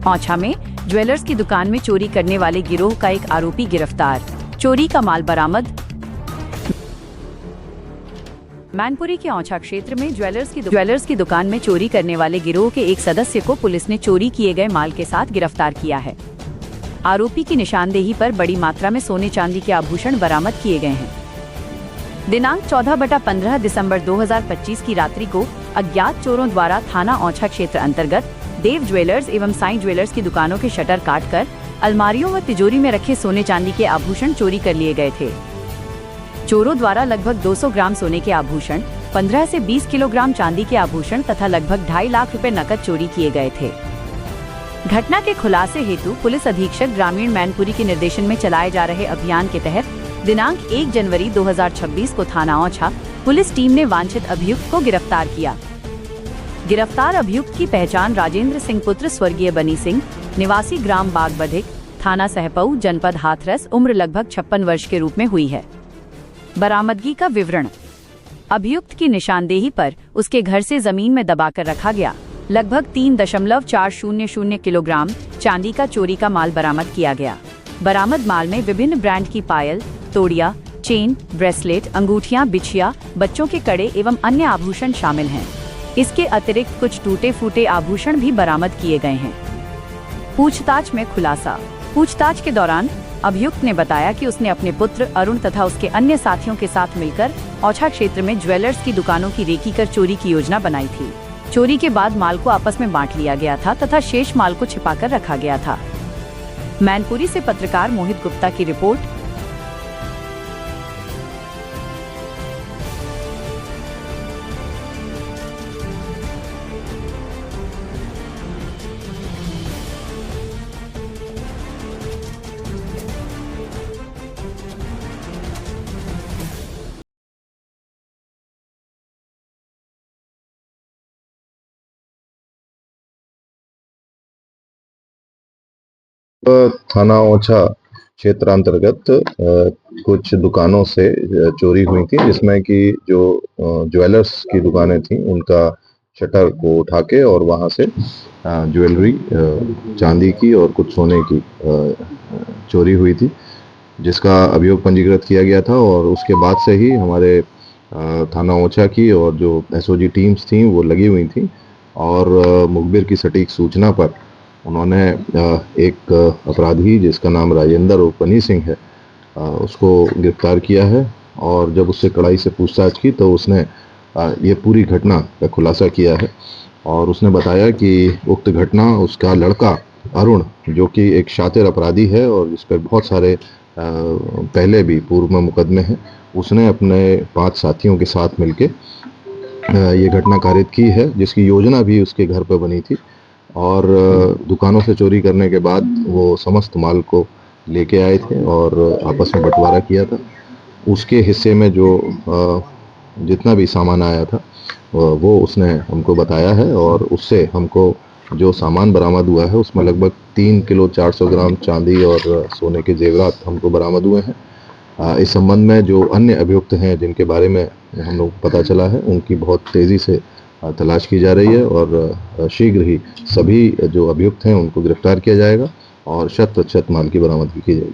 औंछा में ज्वेलर्स की दुकान में चोरी करने वाले गिरोह का एक आरोपी गिरफ्तार। चोरी का माल बरामद। मैनपुरी के औंछा क्षेत्र में ज्वेलर्स की दुकान में चोरी करने वाले गिरोह के एक सदस्य को पुलिस ने चोरी किए गए माल के साथ गिरफ्तार किया है। आरोपी की निशानदेही पर बड़ी मात्रा में सोने चांदी के आभूषण बरामद किए गए हैं। दिनांक 14/15 दिसंबर 2025 की रात्रि को अज्ञात चोरों द्वारा थाना औंछा क्षेत्र अंतर्गत देव ज्वेलर्स एवं साईं ज्वेलर्स की दुकानों के शटर काटकर अलमारियों व तिजोरी में रखे सोने चांदी के आभूषण चोरी कर लिए गए थे। चोरों द्वारा लगभग 200 ग्राम सोने के आभूषण, 15 से 20 किलोग्राम चांदी के आभूषण तथा लगभग 2.5 लाख रुपए नकद चोरी किए गए थे। घटना के खुलासे हेतु पुलिस अधीक्षक ग्रामीण मैनपुरी के निर्देशन में चलाए जा रहे अभियान के तहत दिनांक 1 जनवरी 2026 को थाना औंछा पुलिस टीम ने वांछित अभियुक्त को गिरफ्तार किया। गिरफ्तार अभियुक्त की पहचान राजेंद्र सिंह पुत्र स्वर्गीय बनी सिंह, निवासी ग्राम बाग बधिक, थाना सहपऊ, जनपद हाथरस, उम्र लगभग 56 वर्ष के रूप में हुई है। बरामदगी का विवरण। अभियुक्त की निशानदेही पर उसके घर से जमीन में दबाकर रखा गया लगभग 3.400 किलोग्राम चांदी का चोरी का माल बरामद किया गया। बरामद माल में विभिन्न ब्रांड की पायल, तोड़िया, चेन, ब्रेसलेट, अंगूठियां, बिछिया, बच्चों के कड़े एवं अन्य आभूषण शामिल हैं। इसके अतिरिक्त कुछ टूटे फूटे आभूषण भी बरामद किए गए हैं। पूछताछ में खुलासा। पूछताछ के दौरान अभियुक्त ने बताया कि उसने अपने पुत्र अरुण तथा उसके अन्य साथियों के साथ मिलकर औंछा क्षेत्र में ज्वेलर्स की दुकानों की रेकी कर चोरी की योजना बनाई थी। चोरी के बाद माल को आपस में बांट लिया गया था तथा शेष माल को छिपाकर रखा गया था। मैनपुरी से पत्रकार मोहित गुप्ता की रिपोर्ट। थाना औंछा क्षेत्र अंतर्गत कुछ दुकानों से चोरी हुई थी, जिसमें कि जो ज्वेलर्स की दुकानें थी उनका शटर को उठा के और वहां से ज्वेलरी, चांदी की और कुछ सोने की चोरी हुई थी, जिसका अभियोग पंजीकृत किया गया था। और उसके बाद से ही हमारे थाना औंछा की और जो एसओजी टीम्स थी वो लगी हुई थी और मुखबिर की सटीक सूचना पर उन्होंने एक अपराधी जिसका नाम राजेंद्र उर्फ बनी सिंह है उसको गिरफ्तार किया है। और जब उससे कड़ाई से पूछताछ की तो उसने ये पूरी घटना का खुलासा किया है और उसने बताया कि उक्त घटना उसका लड़का अरुण, जो कि एक शातिर अपराधी है और जिस पर बहुत सारे पहले भी पूर्व में मुकदमे हैं, उसने अपने 5 साथियों के साथ मिलके ये घटना कारित की है, जिसकी योजना भी उसके घर पर बनी थी। और दुकानों से चोरी करने के बाद वो समस्त माल को लेके आए थे और आपस में बंटवारा किया था। उसके हिस्से में जो जितना भी सामान आया था वो उसने हमको बताया है और उससे हमको जो सामान बरामद हुआ है उसमें लगभग 3 किलो 400 ग्राम चांदी और सोने के जेवरात हमको बरामद हुए हैं। इस संबंध में जो अन्य अभियुक्त हैं जिनके बारे में हम लोग पता चला है, उनकी बहुत तेज़ी से तलाश की जा रही है और शीघ्र ही सभी जो अभियुक्त हैं उनको गिरफ्तार किया जाएगा और 100% माल की बरामदगी की जाएगी।